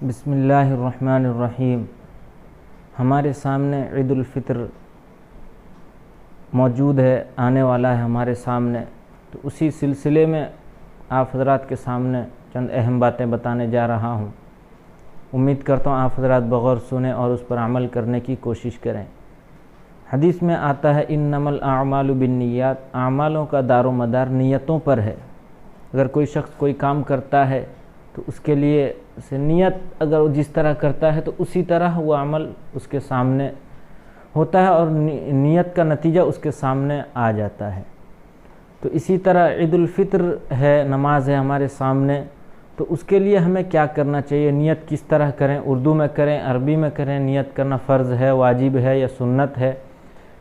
بسم اللہ الرحمن الرحیم۔ ہمارے سامنے عید الفطر موجود ہے، آنے والا ہے ہمارے سامنے، تو اسی سلسلے میں آپ حضرات کے سامنے چند اہم باتیں بتانے جا رہا ہوں۔ امید کرتا ہوں آپ حضرات بغور سنیں اور اس پر عمل کرنے کی کوشش کریں۔ حدیث میں آتا ہے انما الاعمال بالنیات، اعمالوں کا دار و مدار نیتوں پر ہے۔ اگر کوئی شخص کوئی کام کرتا ہے تو اس کے لیے نیت اگر وہ جس طرح کرتا ہے تو اسی طرح وہ عمل اس کے سامنے ہوتا ہے اور نیت کا نتیجہ اس کے سامنے آ جاتا ہے۔ تو اسی طرح عید الفطر ہے، نماز ہے ہمارے سامنے، تو اس کے لیے ہمیں کیا کرنا چاہیے، نیت کس طرح کریں، اردو میں کریں، عربی میں کریں، نیت کرنا فرض ہے، واجب ہے یا سنت ہے،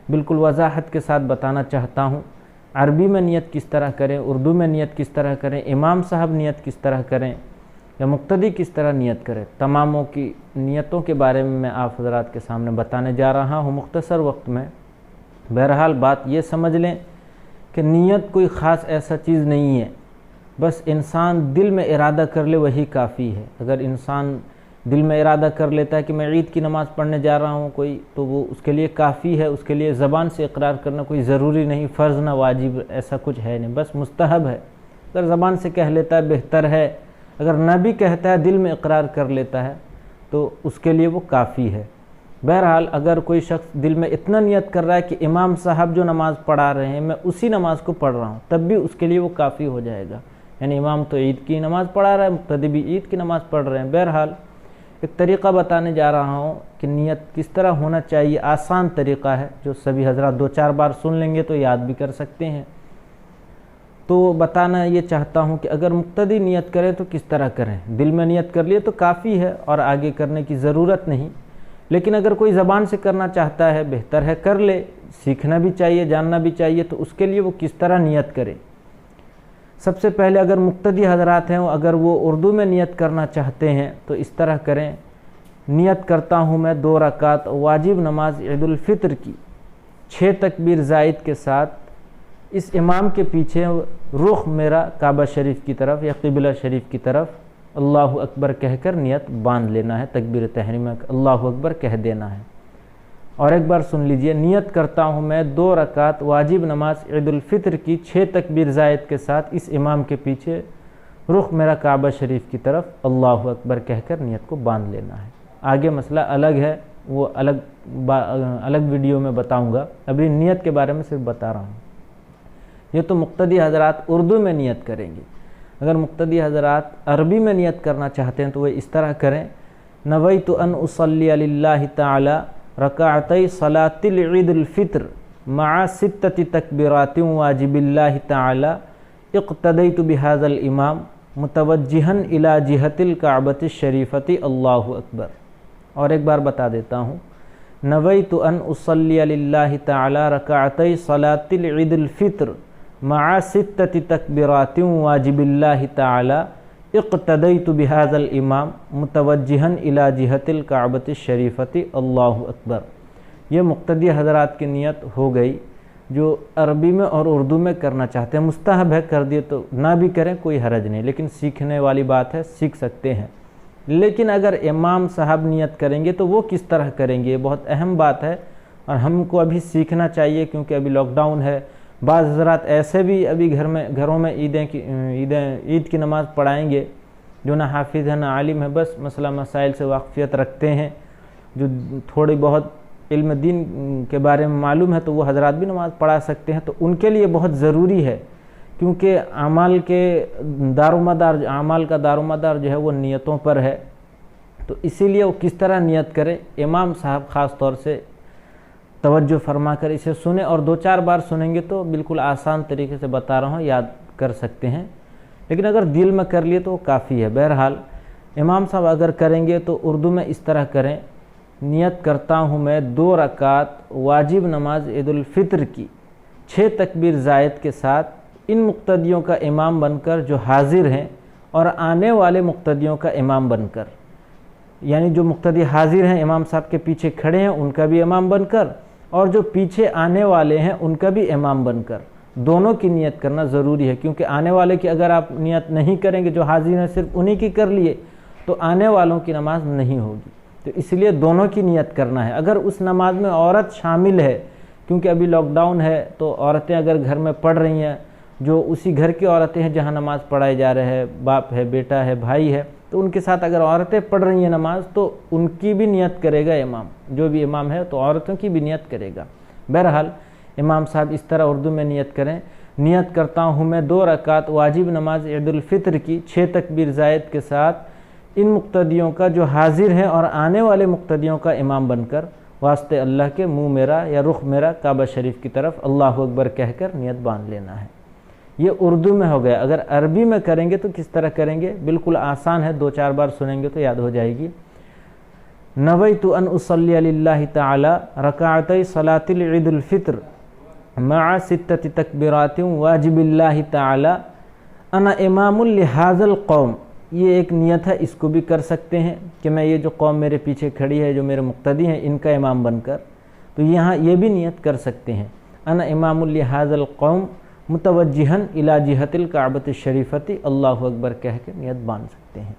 بالکل وضاحت کے ساتھ بتانا چاہتا ہوں۔ عربی میں نیت کس طرح کریں، اردو میں نیت کس طرح کریں، امام صاحب نیت کس طرح کریں یا مقتدی کس طرح نیت کرے، تماموں کی نیتوں کے بارے میں آپ حضرات کے سامنے بتانے جا رہا ہوں مختصر وقت میں۔ بہرحال بات یہ سمجھ لیں کہ نیت کوئی خاص ایسا چیز نہیں ہے، بس انسان دل میں ارادہ کر لے وہی کافی ہے۔ اگر انسان دل میں ارادہ کر لیتا ہے کہ میں عید کی نماز پڑھنے جا رہا ہوں کوئی، تو وہ اس کے لیے کافی ہے، اس کے لیے زبان سے اقرار کرنا کوئی ضروری نہیں، فرض نہ واجب ایسا کچھ ہے نہیں، بس مستحب ہے۔ اگر زبان سے کہہ لیتا ہے بہتر ہے، اگر نہ بھی کہتا ہے دل میں اقرار کر لیتا ہے تو اس کے لیے وہ کافی ہے۔ بہرحال اگر کوئی شخص دل میں اتنا نیت کر رہا ہے کہ امام صاحب جو نماز پڑھا رہے ہیں میں اسی نماز کو پڑھ رہا ہوں، تب بھی اس کے لیے وہ کافی ہو جائے گا۔ یعنی امام تو عید کی نماز پڑھا رہا ہے، مقتدی بھی عید کی نماز پڑھ رہے ہیں۔ بہرحال ایک طریقہ بتانے جا رہا ہوں کہ نیت کس طرح ہونا چاہیے، آسان طریقہ ہے جو سبھی حضرات دو چار بار سن لیں گے تو یاد بھی کر سکتے ہیں۔ تو بتانا یہ چاہتا ہوں کہ اگر مقتدی نیت کرے تو کس طرح کریں۔ دل میں نیت کر لیے تو کافی ہے اور آگے کرنے کی ضرورت نہیں، لیکن اگر کوئی زبان سے کرنا چاہتا ہے بہتر ہے کر لے، سیکھنا بھی چاہیے، جاننا بھی چاہیے، تو اس کے لیے وہ کس طرح نیت کرے۔ سب سے پہلے اگر مقتدی حضرات ہیں اگر وہ اردو میں نیت کرنا چاہتے ہیں تو اس طرح کریں، نیت کرتا ہوں میں 2 رکعت واجب نماز عید الفطر کی 6 تکبیر زائد کے ساتھ، اس امام کے پیچھے رخ میرا کعبہ شریف کی طرف یا قبلہ شریف کی طرف اللہ اکبر کہہ کر نیت باندھ لینا ہے، تکبیر تحریمہ اللہ اکبر کہہ دینا ہے۔ اور ایک بار سن لیجئے، نیت کرتا ہوں میں 2 رکعت واجب نماز عید الفطر کی 6 تکبیر زائد کے ساتھ، اس امام کے پیچھے رخ میرا کعبہ شریف کی طرف اللہ اکبر کہہ کر نیت کو باندھ لینا ہے۔ آگے مسئلہ الگ ہے، وہ الگ ویڈیو میں بتاؤں گا، ابھی نیت کے بارے میں صرف بتا رہا ہوں۔ یہ تو مقتدی حضرات اردو میں نیت کریں گے۔ اگر مقتدی حضرات عربی میں نیت کرنا چاہتے ہیں تو وہ اس طرح کریں، نویت ان اصلی للہ تعالی رکعتی صلاۃ العید الفطر مع 6 تکبیرات واجب اللہ تعالی اقتدیت بهذا الامام متوجہا الی جہۃ الکعبۃ الشریفۃ اللہ اکبر۔ اور ایک بار بتا دیتا ہوں، نویت ان اصلی للہ تعالی رکعتی صلاۃ العید الفطر مع 6 تکبیرات واجب اللہ تعالی اقتدیت بهذا الامام متوجہا الی جہۃ الکعبۃ الشریفۃ اللہ اکبر۔ یہ مقتدی حضرات کی نیت ہو گئی جو عربی میں اور اردو میں کرنا چاہتے ہیں۔ مستحب ہے، کر دیے تو نہ بھی کریں کوئی حرج نہیں، لیکن سیکھنے والی بات ہے، سیکھ سکتے ہیں۔ لیکن اگر امام صاحب نیت کریں گے تو وہ کس طرح کریں گے، یہ بہت اہم بات ہے اور ہم کو ابھی سیکھنا چاہیے، کیونکہ ابھی لاک ڈاؤن ہے۔ بعض حضرات ایسے بھی ابھی گھروں میں عید کی نماز پڑھائیں گے جو نہ حافظ ہے نہ عالم ہے، بس مسئلہ مسائل سے واقفیت رکھتے ہیں، جو تھوڑی بہت علم دین کے بارے میں معلوم ہے تو وہ حضرات بھی نماز پڑھا سکتے ہیں۔ تو ان کے لیے بہت ضروری ہے، کیونکہ اعمال کا دار و مدار جو ہے وہ نیتوں پر ہے، تو اسی لیے وہ کس طرح نیت کرے، امام صاحب خاص طور سے توجہ فرما کر اسے سنیں، اور 2-4 بار سنیں گے تو بالکل آسان طریقے سے بتا رہا ہوں، یاد کر سکتے ہیں۔ لیکن اگر دل میں کر لیے تو وہ کافی ہے۔ بہرحال امام صاحب اگر کریں گے تو اردو میں اس طرح کریں، نیت کرتا ہوں میں 2 رکعت واجب نماز عید الفطر کی 6 تکبیر زائد کے ساتھ ان مقتدیوں کا امام بن کر جو حاضر ہیں اور آنے والے مقتدیوں کا امام بن کر، یعنی جو مقتدی حاضر ہیں امام صاحب کے پیچھے کھڑے ہیں ان کا بھی امام بن کر، اور جو پیچھے آنے والے ہیں ان کا بھی امام بن کر، دونوں کی نیت کرنا ضروری ہے، کیونکہ آنے والے کی اگر آپ نیت نہیں کریں گے، جو حاضر ہیں صرف انہی کی کر لیے تو آنے والوں کی نماز نہیں ہوگی۔ تو اس لیے دونوں کی نیت کرنا ہے۔ اگر اس نماز میں عورت شامل ہے، کیونکہ ابھی لاک ڈاؤن ہے، تو عورتیں اگر گھر میں پڑھ رہی ہیں، جو اسی گھر کی عورتیں ہیں جہاں نماز پڑھائی جا رہے ہیں، باپ ہے، بیٹا ہے، بھائی ہے، تو ان کے ساتھ اگر عورتیں پڑھ رہی ہیں نماز تو ان کی بھی نیت کرے گا امام، جو بھی امام ہے تو عورتوں کی بھی نیت کرے گا۔ بہرحال امام صاحب اس طرح اردو میں نیت کریں، نیت کرتا ہوں میں 2 رکعت واجب نماز عید الفطر کی 6 تکبیر زائد کے ساتھ ان مقتدیوں کا جو حاضر ہیں اور آنے والے مقتدیوں کا امام بن کر، واسطے اللہ کے منہ میرا یا رخ میرا کعبہ شریف کی طرف اللہ اکبر کہہ کر نیت باندھ لینا ہے۔ یہ اردو میں ہو گیا۔ اگر عربی میں کریں گے تو کس طرح کریں گے؟ بالکل آسان ہے، 2-4 بار سنیں گے تو یاد ہو جائے گی۔ نویت ان اصلی للہ تعالی رکعتی صلاۃ العید الفطر مع 6 تکبیرات واجب اللہ تعالی انا امام لہذا القوم۔ یہ ایک نیت ہے، اس کو بھی کر سکتے ہیں کہ میں یہ جو قوم میرے پیچھے کھڑی ہے، جو میرے مقتدی ہیں، ان کا امام بن کر، تو یہاں یہ بھی نیت کر سکتے ہیں، انا امام لہذا القوم متوجہن الی جہت الکعبۃ الشریفۃ اللہ اکبر کہہ کے نیت باندھ سکتے ہیں۔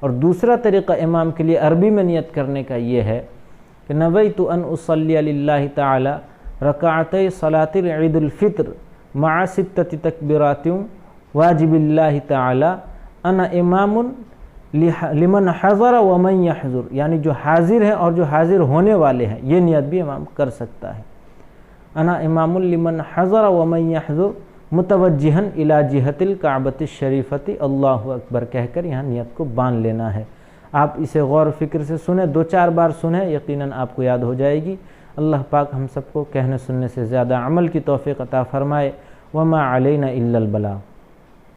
اور دوسرا طریقہ امام کے لیے عربی میں نیت کرنے کا یہ ہے کہ نویت ان اصلی للہ تعالی رکعتی صلاۃ العید الفطر مع 6 تکبیرات واجب اللہ تعالی انا امام لمن حضر ومن یحضر، یعنی جو حاضر ہیں اور جو حاضر ہونے والے ہیں، یہ نیت بھی امام کر سکتا ہے۔ انا امام لمن حضر ومن یحضر متوجہن الی جہت الکعبۃ الشریفۃ اللہ اکبر کہہ کر یہاں نیت کو باندھ لینا ہے۔ آپ اسے غور و فکر سے سنیں، 2-4 بار سنیں، یقیناً آپ کو یاد ہو جائے گی۔ اللہ پاک ہم سب کو کہنے سننے سے زیادہ عمل کی توفیق عطا فرمائے۔ وما علینا الا البلاغ۔